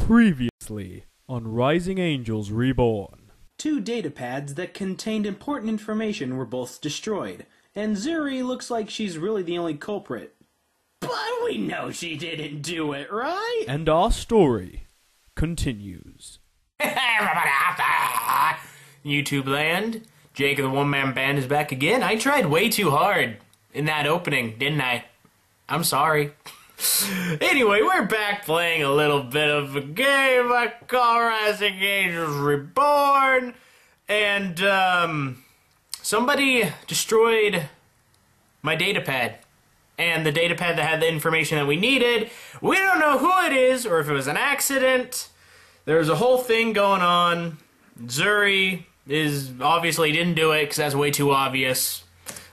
Previously on Rising Angels Reborn. Two datapads that contained important information were both destroyed, and Zuri looks like she's really the only culprit. But we know she didn't do it, right? And our story continues. Everybody out there! YouTube land, Jake of the OneManBand is back again. I tried way too hard in that opening, didn't I? I'm sorry. Anyway, we're back playing a little bit of a game I call Rising Angels Reborn. And, somebody destroyed my datapad. And the datapad that had the information that we needed. We don't know who it is or if it was an accident. There's a whole thing going on. Zuri is obviously didn't do it because that's way too obvious.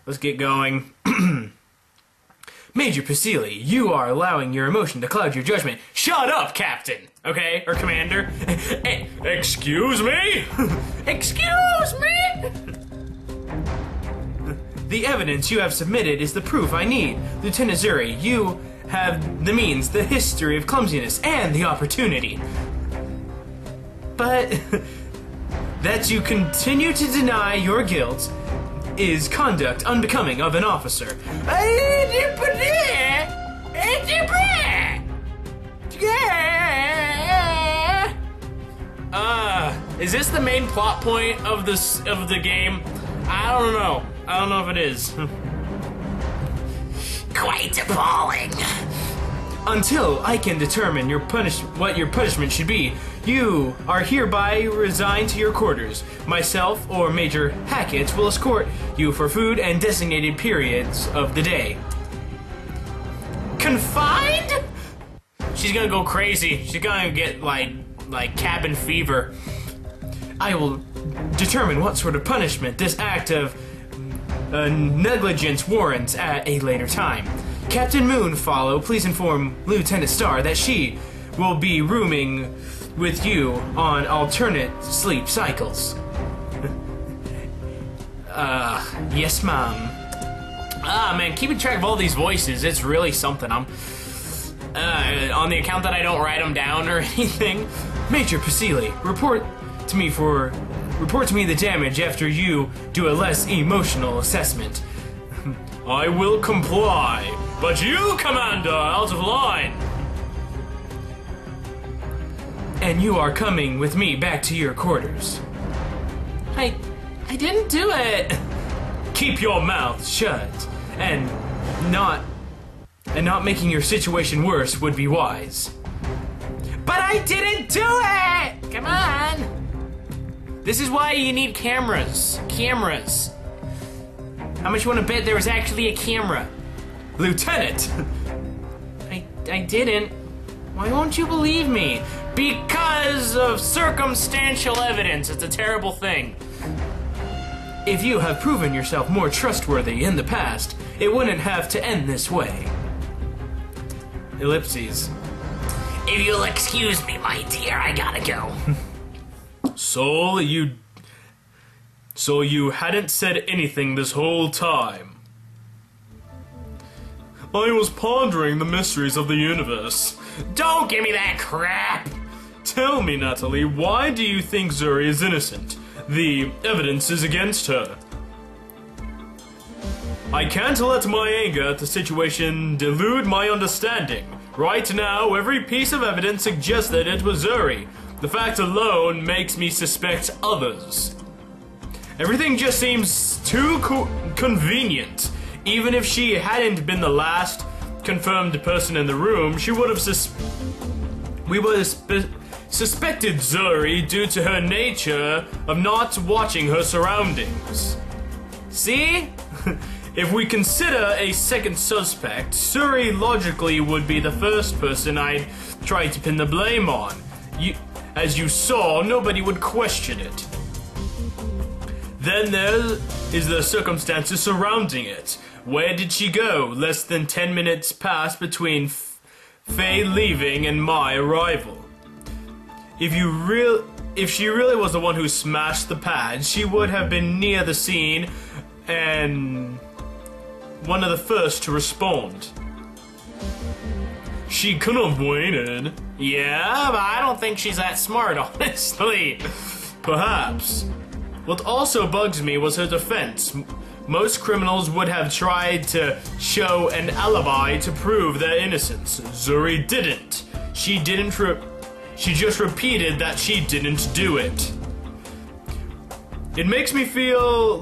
Let's get going. Major Pasili, you are allowing your emotion to cloud your judgment. Shut up, Captain! Okay? Or Commander. Excuse me? Excuse me? The evidence you have submitted is the proof I need. Lieutenant Zuri, you have the means, the history of clumsiness, and the opportunity. But that you continue to deny your guilt is conduct unbecoming of an officer. Is this the main plot point of the game? I don't know. I don't know if it is. Quite appalling. Until I can determine what your punishment should be, you are hereby resigned to your quarters. Myself or Major Hackett will escort you for food and designated periods of the day. Confined? She's gonna go crazy. She's gonna get like cabin fever. I will determine what sort of punishment this act of negligence warrants at a later time. Captain Moonfollow, please inform Lieutenant Star that she will be rooming with you on alternate sleep cycles. Yes, ma'am. Ah, man, keeping track of all these voices, it's really something. I'm, on the account that I don't write them down or anything. Major Pasili, report to me the damage after you do a less emotional assessment. I will comply, but you, Commander, out of line. And you are coming with me back to your quarters. I didn't do it. Keep your mouth shut, and not making your situation worse would be wise. But I didn't do it. Come on. This is why you need cameras. Cameras. How much you want to bet there was actually a camera? Lieutenant! I didn't. Why won't you believe me? Because of circumstantial evidence. It's a terrible thing. If you have proven yourself more trustworthy in the past, it wouldn't have to end this way. Ellipses. If you'll excuse me, my dear, I gotta go. So you hadn't said anything this whole time. I was pondering the mysteries of the universe. Don't give me that crap! Tell me, Natalie, why do you think Zuri is innocent? The evidence is against her. I can't let my anger at the situation delude my understanding. Right now, every piece of evidence suggests that it was Zuri. The fact alone makes me suspect others. Everything just seems too convenient. Even if she hadn't been the last confirmed person in the room, we would have suspected Zuri due to her nature of not watching her surroundings. See? If we consider a second suspect, Zuri logically would be the first person I'd try to pin the blame on. As you saw, nobody would question it. Then there is the circumstances surrounding it. Where did she go? Less than 10 minutes passed between Faye leaving and my arrival. If she really was the one who smashed the pad, she would have been near the scene and one of the first to respond. She could have waited. Yeah, but I don't think she's that smart, honestly. Perhaps. What also bugs me was her defense. Most criminals would have tried to show an alibi to prove their innocence. Zuri didn't. She just repeated that she didn't do it. It makes me feel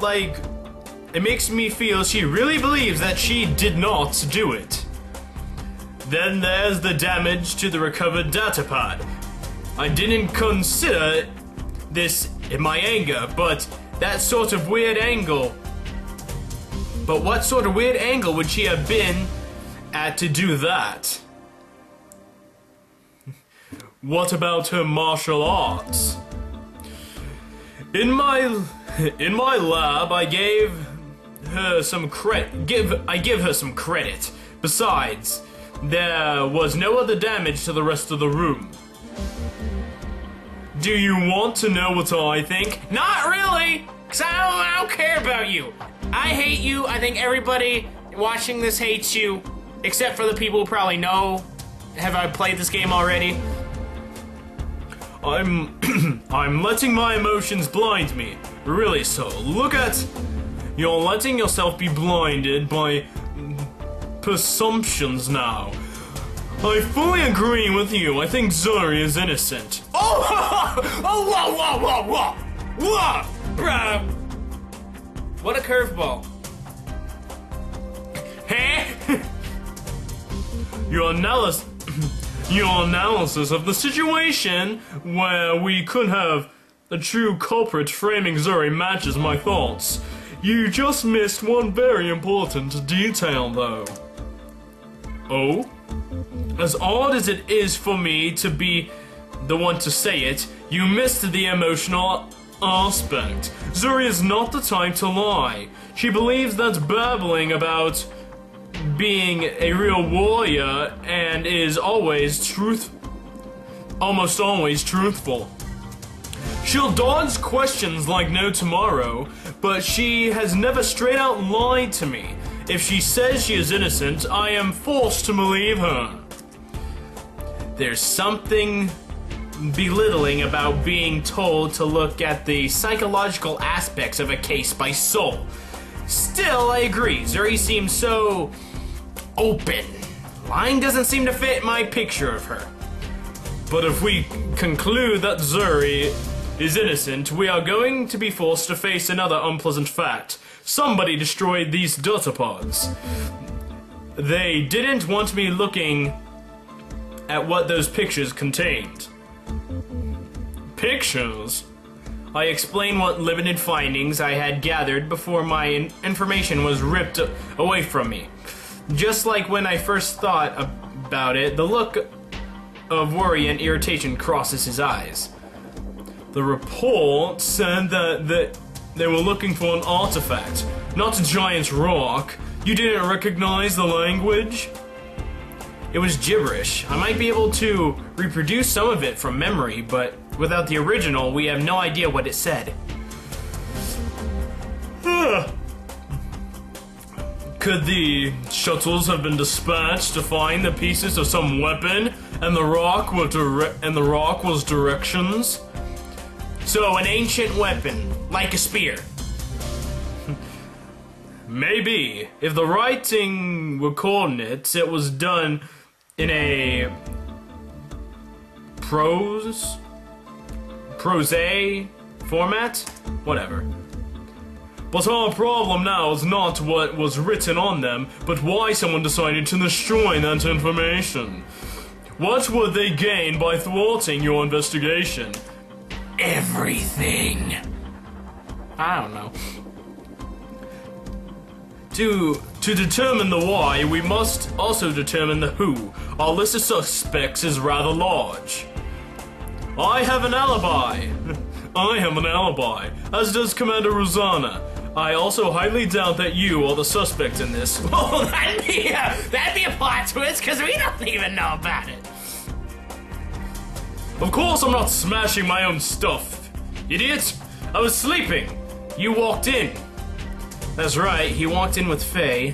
she really believes that she did not do it. Then there's the damage to the recovered datapad. I didn't consider this in my anger, but what sort of weird angle would she have been at to do that? What about her martial arts? In my lab, I give her some credit. Besides, there was no other damage to the rest of the room. Do you want to know what I think? Not really, because I don't care about you. I hate you. I think everybody watching this hates you, except for the people who probably know. Have I played this game already? I'm letting my emotions blind me. Really so. You're letting yourself be blinded by presumptions now. I fully agree with you. I think Zuri is innocent. Oh! Whoa! Bruh! What a curveball. Huh? Your analysis of the situation where we could have a true culprit framing Zuri matches my thoughts. You just missed one very important detail, though. Oh? As odd as it is for me to be the one to say it, you missed the emotional aspect. Zuri is not the type to lie. She believes that babbling about being a real warrior and is almost always truthful. She'll dodge questions like no tomorrow, but she has never straight out lied to me. If she says she is innocent, I am forced to believe her. There's something belittling about being told to look at the psychological aspects of a case by soul. Still, I agree, Zuri seems so open. Lying doesn't seem to fit my picture of her. But if we conclude that Zuri is innocent, we are going to be forced to face another unpleasant fact. Somebody destroyed these datapods. They didn't want me looking at what those pictures contained. Pictures? I explained what limited findings I had gathered before my information was ripped away from me. Just like when I first thought about it, the look of worry and irritation crosses his eyes. The report said that they were looking for an artifact, not a giant rock. You didn't recognize the language? It was gibberish. I might be able to reproduce some of it from memory, but without the original, we have no idea what it said. Could the shuttles have been dispatched to find the pieces of some weapon, and the rock was directions? So, an ancient weapon, like a spear. Maybe. If the writing were coordinates, it was done in a prose format? Whatever. But our problem now is not what was written on them, but why someone decided to destroy that information. What would they gain by thwarting your investigation? Everything. I don't know. To determine the why, we must also determine the who. Our list of suspects is rather large. I have an alibi. I have an alibi, as does Commander Rosanna. I also highly doubt that you are the suspect in this. Oh, that'd be a plot twist, because we don't even know about it. Of course I'm not smashing my own stuff, idiot. I was sleeping. You walked in. That's right, he walked in with Faye.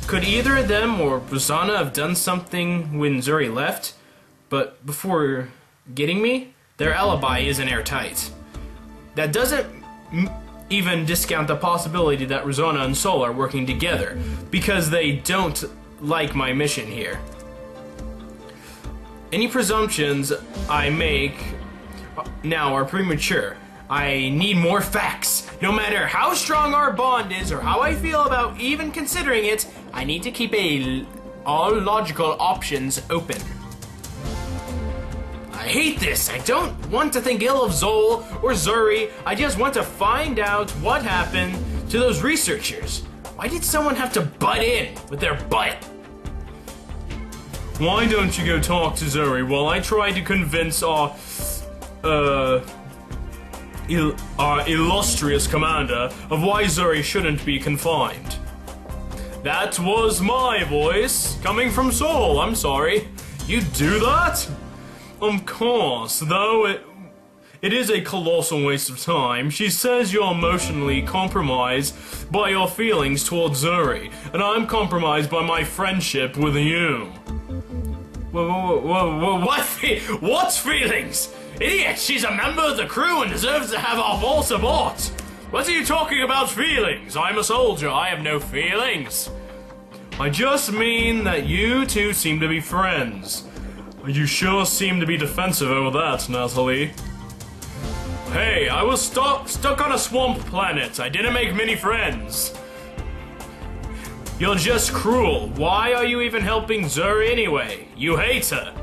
Could either of them or Rosanna have done something when Zuri left? But before getting me, their alibi isn't airtight. That doesn't even discount the possibility that Rosanna and Sol are working together, because they don't like my mission here. Any presumptions I make now are premature. I need more facts. No matter how strong our bond is or how I feel about even considering it, I need to keep all logical options open. I hate this. I don't want to think ill of Zol or Zuri. I just want to find out what happened to those researchers. Why did someone have to butt in with their butt? Why don't you go talk to Zuri while I try to convince our illustrious commander of why Zuri shouldn't be confined? That was my voice, coming from Sol. I'm sorry. You do that? Of course, though it is a colossal waste of time. She says you're emotionally compromised by your feelings towards Zuri, and I'm compromised by my friendship with you. What feelings? Idiot, she's a member of the crew and deserves to have our full support. What are you talking about feelings? I'm a soldier, I have no feelings. I just mean that you two seem to be friends. You sure seem to be defensive over that, Natalie. Hey, I was stuck on a swamp planet. I didn't make many friends. You're just cruel. Why are you even helping Zuri anyway? You hate her.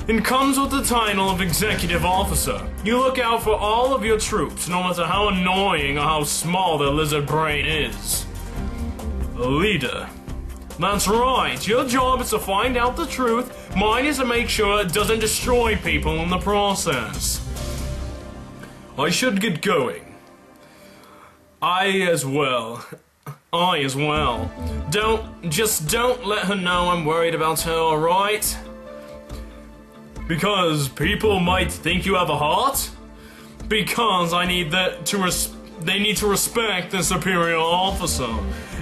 It comes with the title of executive officer. You look out for all of your troops, no matter how annoying or how small their lizard brain is. A leader. That's right. Your job is to find out the truth. Mine is to make sure it doesn't destroy people in the process. I should get going. I as well. Don't let her know I'm worried about her, alright? Because people might think you have a heart? Because they need to respect the superior officer.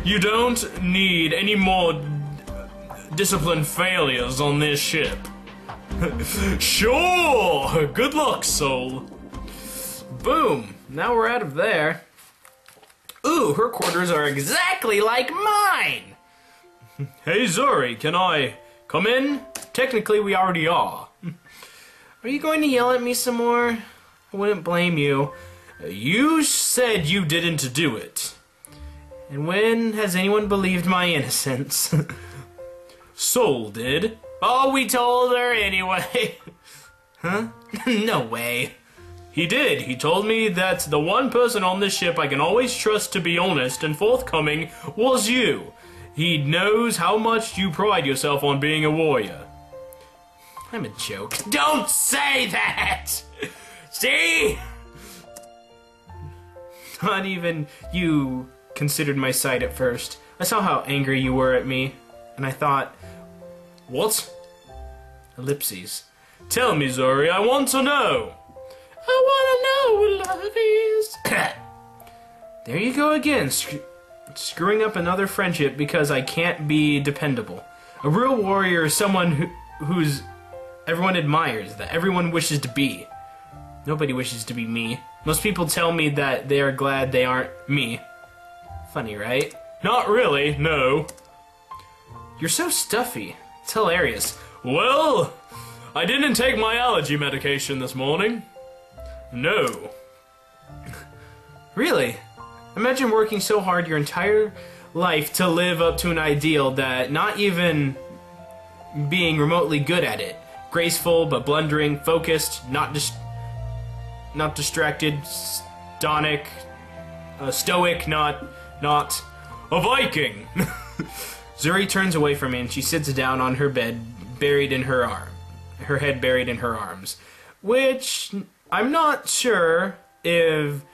You don't need any more discipline failures on this ship. Sure! Good luck, Sol. Boom! Now we're out of there. Ooh, her quarters are exactly like mine! Hey Zuri, can I come in? Technically, we already are. Are you going to yell at me some more? I wouldn't blame you. You said you didn't do it. And when has anyone believed my innocence? Sol did. Oh, we told her anyway. Huh? No way. He did. He told me that the one person on this ship I can always trust to be honest and forthcoming was you. He knows how much you pride yourself on being a warrior. I'm a joke. Don't say that! See? Not even you considered my side at first. I saw how angry you were at me, and I thought, what? Ellipses. Tell me, Zuri, I want to know. I wanna know what love is. There you go again, screwing up another friendship because I can't be dependable. A real warrior is someone who's everyone admires, that everyone wishes to be. Nobody wishes to be me. Most people tell me that they are glad they aren't me. Funny, right? Not really, no. You're so stuffy. It's hilarious. Well, I didn't take my allergy medication this morning. No. Really? Imagine working so hard your entire life to live up to an ideal that not even being remotely good at it. Graceful but blundering, focused, not distracted, stoic, not a Viking. Zuri turns away from me and she sits down on her bed, buried in her head buried in her arms. Which I'm not sure if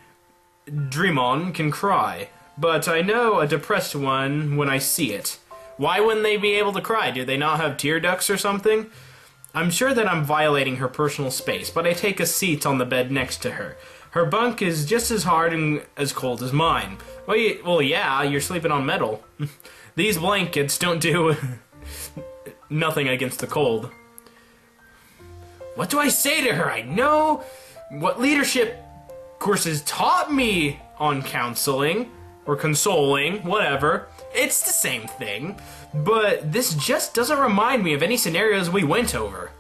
Dreamon can cry, but I know a depressed one when I see it. Why wouldn't they be able to cry? Do they not have tear ducts or something? I'm sure that I'm violating her personal space, but I take a seat on the bed next to her. Her bunk is just as hard and as cold as mine. Well, yeah, you're sleeping on metal. These blankets don't do nothing against the cold. What do I say to her? I know what leadership courses taught me on counseling, or consoling, whatever. It's the same thing, but this just doesn't remind me of any scenarios we went over.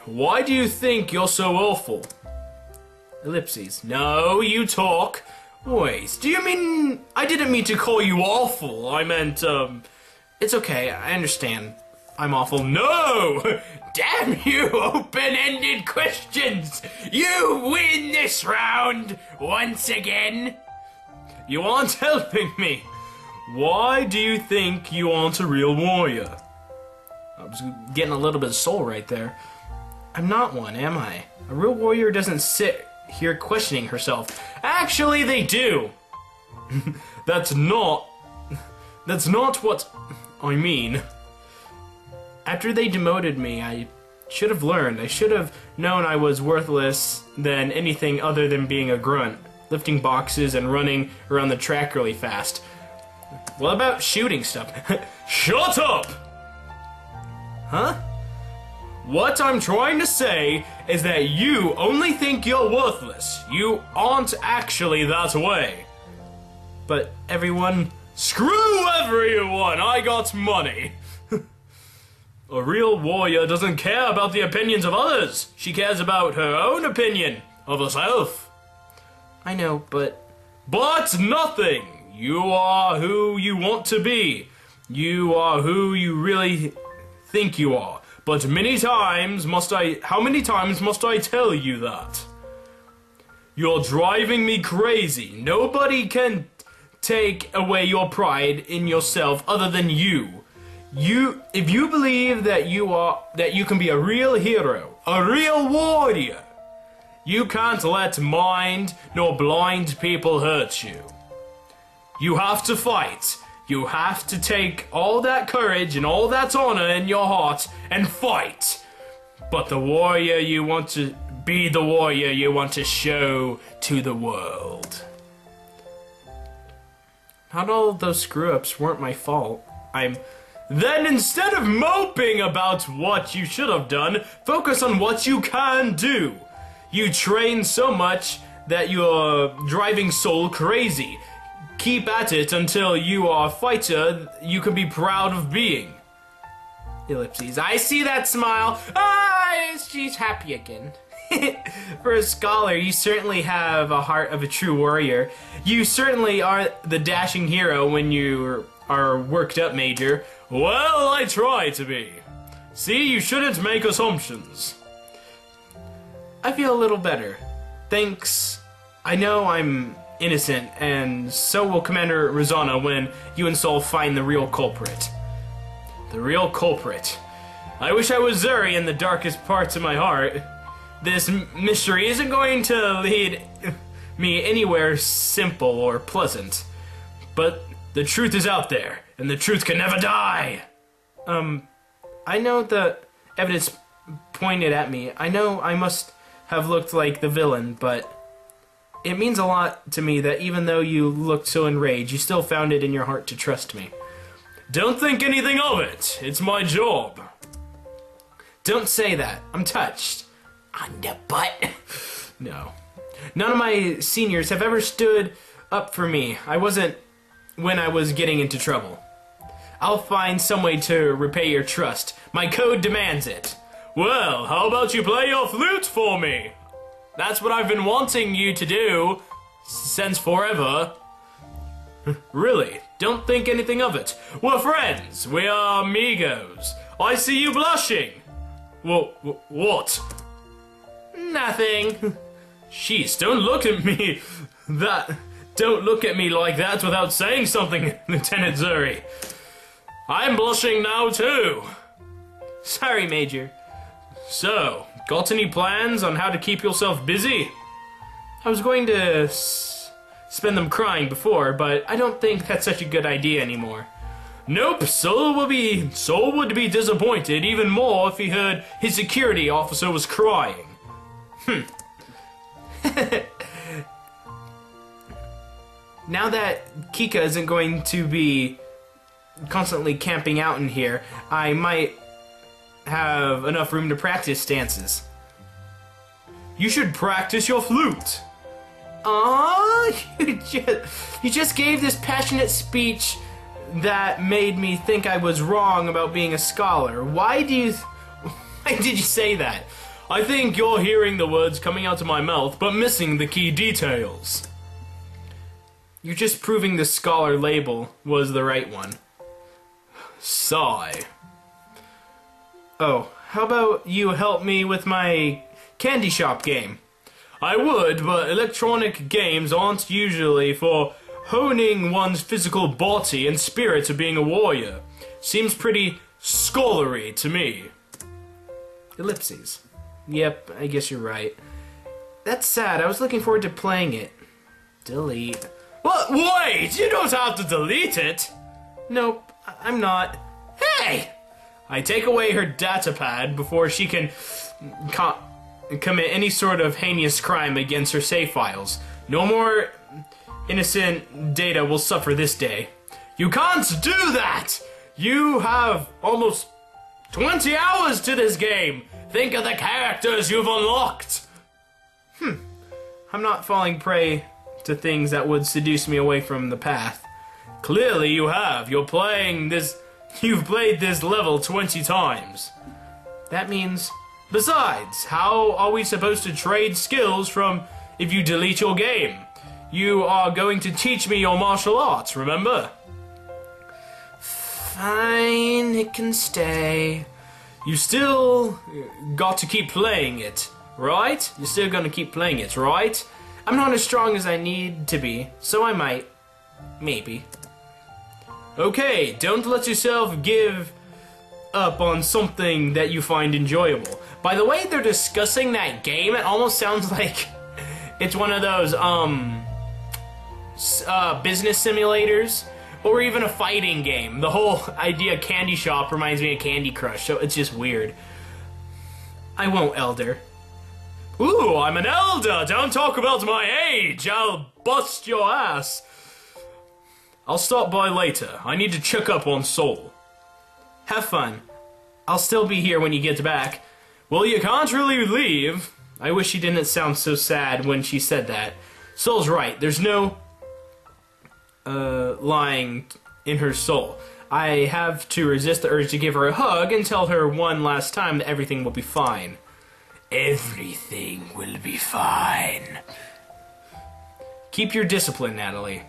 Why do you think you're so awful? Ellipses. No, you talk. Wait, do you mean... I didn't mean to call you awful. I meant, it's okay, I understand. I'm awful. No! Damn you, open-ended questions! You win this round once again! You aren't helping me. Why do you think you aren't a real warrior? I was getting a little bit of soul right there. I'm not one, am I? A real warrior doesn't sit here questioning herself. Actually, they do. That's not what I mean. After they demoted me, I should have learned. I should have known I was worthless than anything other than being a grunt, lifting boxes and running around the track really fast. What about shooting stuff? Shut up! Huh? What I'm trying to say is that you only think you're worthless. You aren't actually that way. But everyone... Screw everyone! I got money! A real warrior doesn't care about the opinions of others. She cares about her own opinion of herself. I know, but... But nothing! You are who you want to be. You are who you really think you are. But how many times must I tell you that? You're driving me crazy. Nobody can take away your pride in yourself other than you. If you believe that you can be a real hero, a real warrior, you can't let mind nor blind people hurt you. You have to fight. You have to take all that courage and all that honor in your heart and fight. But the warrior you want to be, the warrior you want to show to the world. Not all of those screw-ups weren't my fault. Then instead of moping about what you should have done, focus on what you can do. You train so much that you're driving soul crazy. Keep at it until you are a fighter you can be proud of being. Ellipses. I see that smile. Ah, she's happy again. For a scholar, you certainly have a heart of a true warrior. You certainly are the dashing hero when you are worked up, Major. Well, I try to be. See, you shouldn't make assumptions. I feel a little better. Thanks. I know I'm innocent, and so will Commander Rosanna when you and Sol find the real culprit. The real culprit. I wish I was Zuri in the darkest parts of my heart. This mystery isn't going to lead me anywhere simple or pleasant. But the truth is out there, and the truth can never die! I know the evidence pointed at me. I know I must have looked like the villain, but it means a lot to me that even though you looked so enraged, you still found it in your heart to trust me. Don't think anything of it. It's my job. Don't say that. I'm touched. On the butt. No. None of my seniors have ever stood up for me. I wasn't when I was getting into trouble. I'll find some way to repay your trust. My code demands it. Well, how about you play your flute for me? That's what I've been wanting you to do since forever. Really, don't think anything of it. We're friends. We are amigos. I see you blushing. What? Nothing. Jeez, don't look at me Don't look at me like that without saying something, Lieutenant Zuri. I'm blushing now too. Sorry, Major. So, got any plans on how to keep yourself busy? I was going to spend them crying before, but I don't think that's such a good idea anymore. Nope, Sol would be disappointed even more if he heard his security officer was crying. now that Kika isn't going to be constantly camping out in here, I might have enough room to practice dances. You should practice your flute. You just gave this passionate speech that made me think I was wrong about being a scholar. Why did you say that? I think you're hearing the words coming out of my mouth, but missing the key details. You're just proving the scholar label was the right one. Sigh. Oh, how about you help me with my candy shop game? I would, but electronic games aren't usually for honing one's physical body and spirit of being a warrior. Seems pretty scholarly to me. Ellipses. Yep, I guess you're right. That's sad. I was looking forward to playing it. Delete. What? Wait! You don't have to delete it! Nope, I'm not. Hey! I take away her datapad before she can commit any sort of heinous crime against her save files. No more innocent data will suffer this day. You can't do that! You have almost 20 hours to this game! Think of the characters you've unlocked! I'm not falling prey to things that would seduce me away from the path. Clearly you have. You've played this level 20 times. That means... Besides, how are we supposed to trade skills from if you delete your game? You are going to teach me your martial arts, remember? Fine, it can stay. You still got to keep playing it, right? You're still gonna keep playing it, right? I'm not as strong as I need to be, so I might. Maybe. Okay, don't let yourself give up on something that you find enjoyable. By the way they're discussing that game, it almost sounds like it's one of those, business simulators, or even a fighting game. The whole idea of Candy Shop reminds me of Candy Crush, so it's just weird. I won't, Elder. Ooh, I'm an elder! Don't talk about my age! I'll bust your ass! I'll stop by later. I need to check up on Soul. Have fun. I'll still be here when you get back. Well, you can't really leave. I wish she didn't sound so sad when she said that. Soul's right. There's no lying in her soul. I have to resist the urge to give her a hug and tell her one last time that everything will be fine. Everything will be fine. Keep your discipline, Natalie.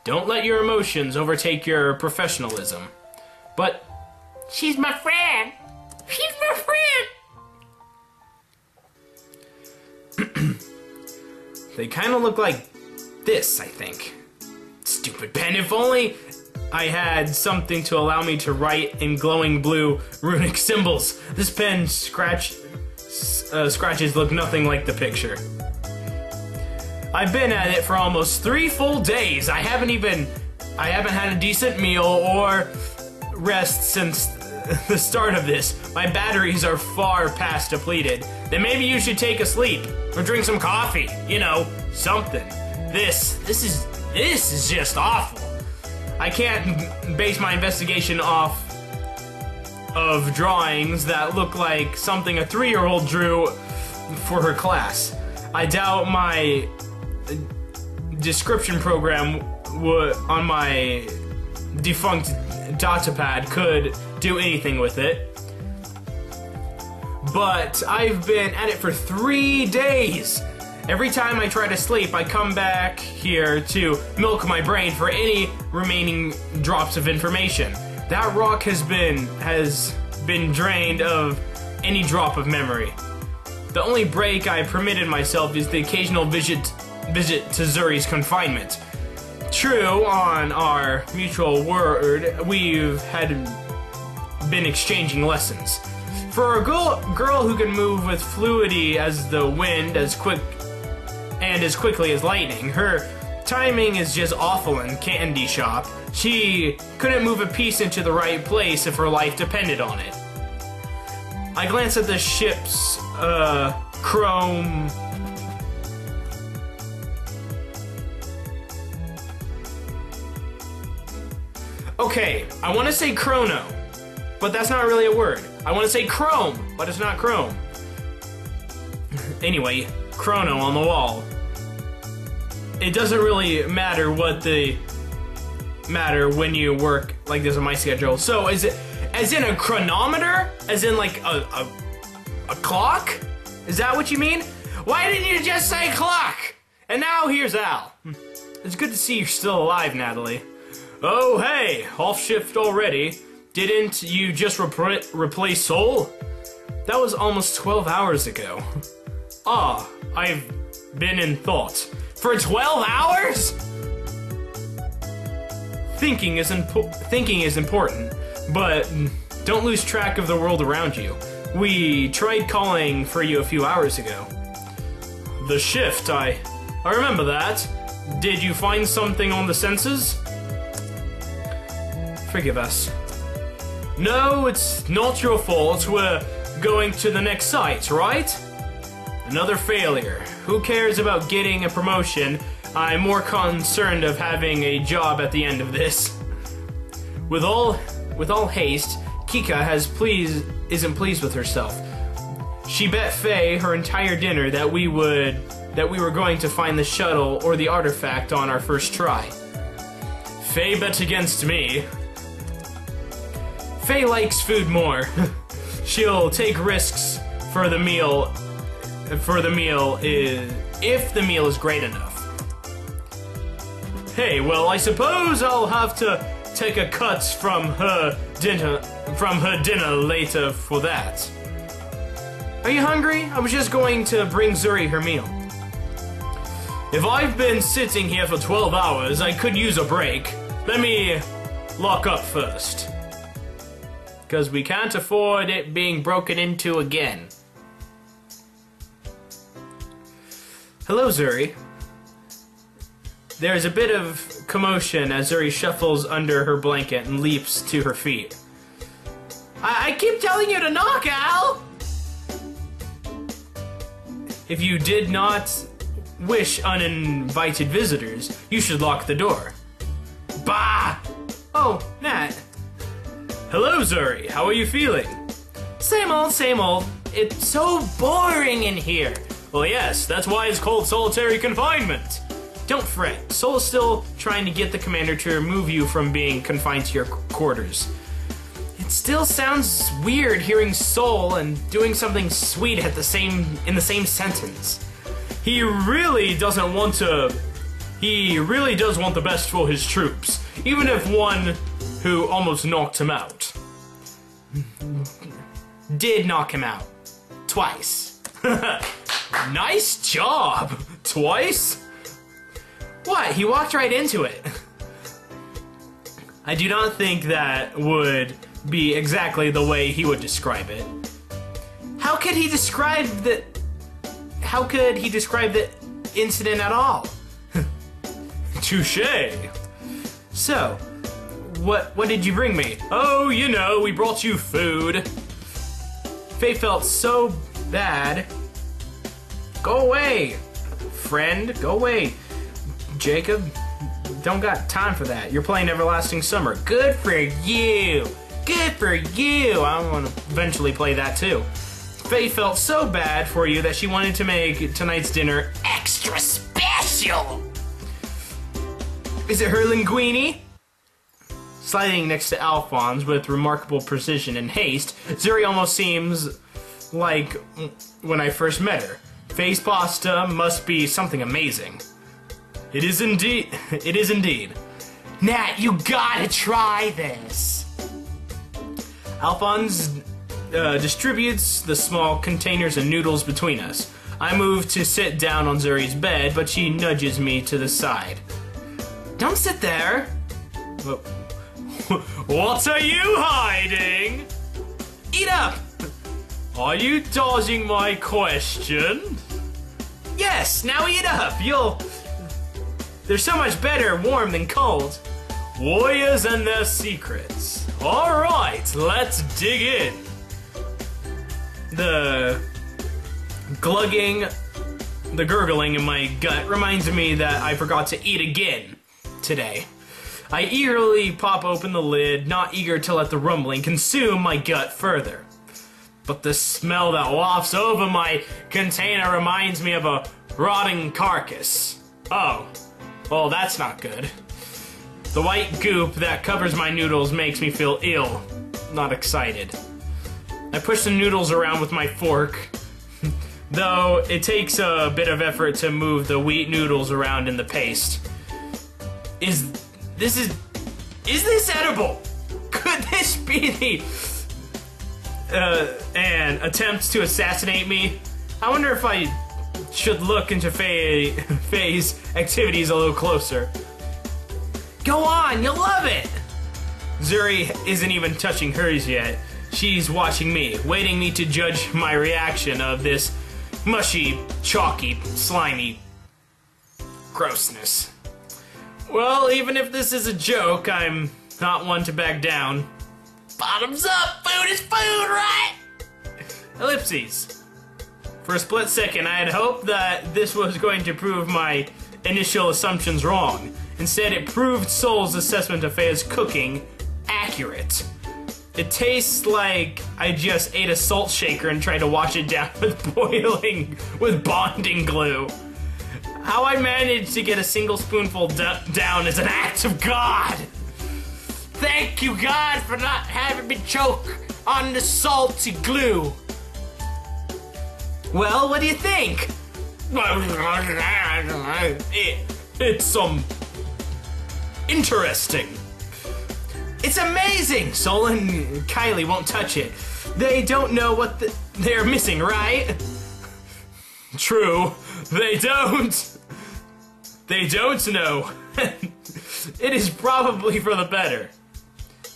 Don't let your emotions overtake your professionalism. But she's my friend. She's my friend. They kind of look like this, I think. Stupid pen. If only I had something to allow me to write in glowing blue runic symbols. This pen scratches look nothing like the picture. I've been at it for almost 3 full days. I haven't had a decent meal or rest since the start of this. My batteries are far past depleted. Then maybe you should take a sleep or drink some coffee. You know, something. This is just awful. I can't base my investigation off of drawings that look like something a 3-year-old drew for her class. I doubt my description program on my defunct datapad could do anything with it. But I've been at it for 3 days. Every time I try to sleep, I come back here to milk my brain for any remaining drops of information. That rock has been drained of any drop of memory. The only break I permitted myself is the occasional visit to Zuri's confinement. True, on our mutual word, we've been exchanging lessons. For a girl who can move with fluidity as the wind, as quickly as lightning, her timing is just awful in Candy Shop. She couldn't move a piece into the right place if her life depended on it. I glance at the ship's chrome Okay, I want to say chrono, but that's not really a word. I want to say chrome, but it's not chrome. Anyway, chrono on the wall. It doesn't really matter when you work like this on my schedule. So is it as in a chronometer? As in like a clock? Is that what you mean? Why didn't you just say clock? And now here's Al. It's good to see you're still alive, Natalie. Oh hey, off shift already. Didn't you just replace Soul? That was almost 12 hours ago. Ah, I've been in thought. For 12 hours? Thinking is important, but don't lose track of the world around you. We tried calling for you a few hours ago. The shift, I remember that. Did you find something on the sensors? Forgive us. No, it's not your fault. We're going to the next site, right? Another failure. Who cares about getting a promotion? I'm more concerned of having a job at the end of this. With all haste, Kika isn't pleased with herself. She bet Faye her entire dinner that we were going to find the shuttle or the artifact on our first try. Faye bet against me. Faye likes food more. She'll take risks for the meal if the meal is great enough. Hey, well, I suppose I'll have to take a cut from her dinner later for that. Are you hungry? I was just going to bring Zuri her meal. If I've been sitting here for 12 hours, I could use a break. Let me lock up first. Because we can't afford it being broken into again. Hello, Zuri. There's a bit of commotion as Zuri shuffles under her blanket and leaps to her feet. I keep telling you to knock, Al! If you did not wish uninvited visitors, you should lock the door. Bah! Oh, Nat. Hello, Zuri. How are you feeling? Same old, same old. It's so boring in here. Well, yes, that's why it's called solitary confinement. Don't fret. Soul is still trying to get the commander to remove you from being confined to your quarters. It still sounds weird hearing Soul and doing something sweet in the same sentence. He really does want the best for his troops, even if one who almost knocked him out did knock him out twice. Nice job. Twice? What? He walked right into it. I do not think that would be exactly the way he would describe it. How could he describe the incident at all? Touché. So, what did you bring me? Oh, you know, we brought you food. Faye felt so bad. Go away, friend. Go away. Jacob, don't got time for that. You're playing Everlasting Summer. Good for you. Good for you. I want to eventually play that too. Faye felt so bad for you that she wanted to make tonight's dinner extra special. Is it her linguine? Sliding next to Alphonse with remarkable precision and haste, Zuri almost seems like when I first met her. Faye's pasta must be something amazing. It is indeed. It is indeed. Nat, you gotta try this. Alphonse distributes the small containers and noodles between us. I move to sit down on Zuri's bed, but she nudges me to the side. Don't sit there. What are you hiding? Eat up. Are you dodging my question? Yes, now eat up. They're so much better warm than cold. Warriors and their secrets. Alright, let's dig in. The gurgling in my gut reminds me that I forgot to eat again today. I eagerly pop open the lid, not eager to let the rumbling consume my gut further. But the smell that wafts over my container reminds me of a rotting carcass. Oh, well, that's not good. The white goop that covers my noodles makes me feel ill, not excited. I push the noodles around with my fork, though it takes a bit of effort to move the wheat noodles around in the paste. Is this edible? Could this be the an attempt to assassinate me? I wonder if I should look into Faye's activities a little closer. Go on, you'll love it! Zuri isn't even touching hers yet. She's watching me, waiting me to judge my reaction of this mushy, chalky, slimy grossness. Well, even if this is a joke, I'm not one to back down. Bottoms up! Food is food, right? Ellipses. For a split second, I had hoped that this was going to prove my initial assumptions wrong. Instead, it proved Soul's assessment of Faye's cooking accurate. It tastes like I just ate a salt shaker and tried to wash it down with bonding glue. How I managed to get a single spoonful down is an act of God. Thank you, God, for not having me choke on the salty glue. Well, what do you think? It's, interesting. It's amazing! Soul and Kylie won't touch it. They don't know what they're missing, right? True, they don't. They don't know. It is probably for the better.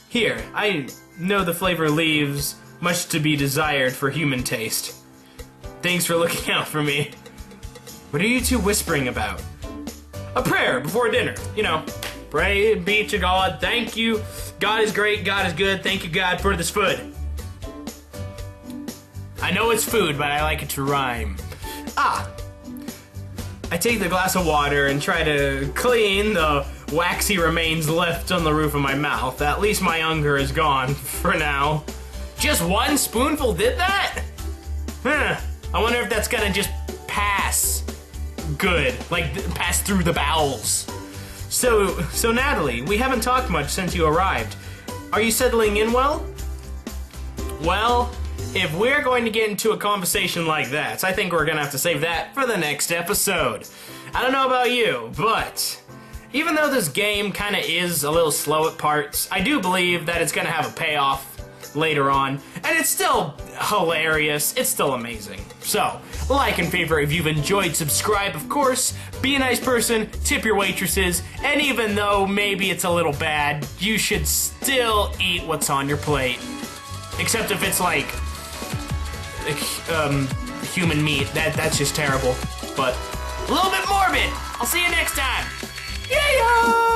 Here, I know the flavor leaves much to be desired for human taste. Thanks for looking out for me. What are you two whispering about? A prayer before dinner, you know. Pray and be to God. Thank you. God is great. God is good. Thank you, God, for this food. I know it's food, but I like it to rhyme. I take the glass of water and try to clean the waxy remains left on the roof of my mouth. At least my hunger is gone for now. Just one spoonful did that? I wonder if that's gonna just pass good, like pass through the bowels. So Natalie, we haven't talked much since you arrived. Are you settling in well? Well, if we're going to get into a conversation like that, I think we're gonna have to save that for the next episode. I don't know about you, but even though this game kinda is a little slow at parts, I do believe that it's gonna have a payoff later on, and it's still hilarious. It's still amazing. So, like and favorite if you've enjoyed, subscribe, of course, be a nice person, tip your waitresses, and even though maybe it's a little bad, you should still eat what's on your plate. Except if it's like human meat. That's just terrible. But a little bit morbid. I'll see you next time. Yeah!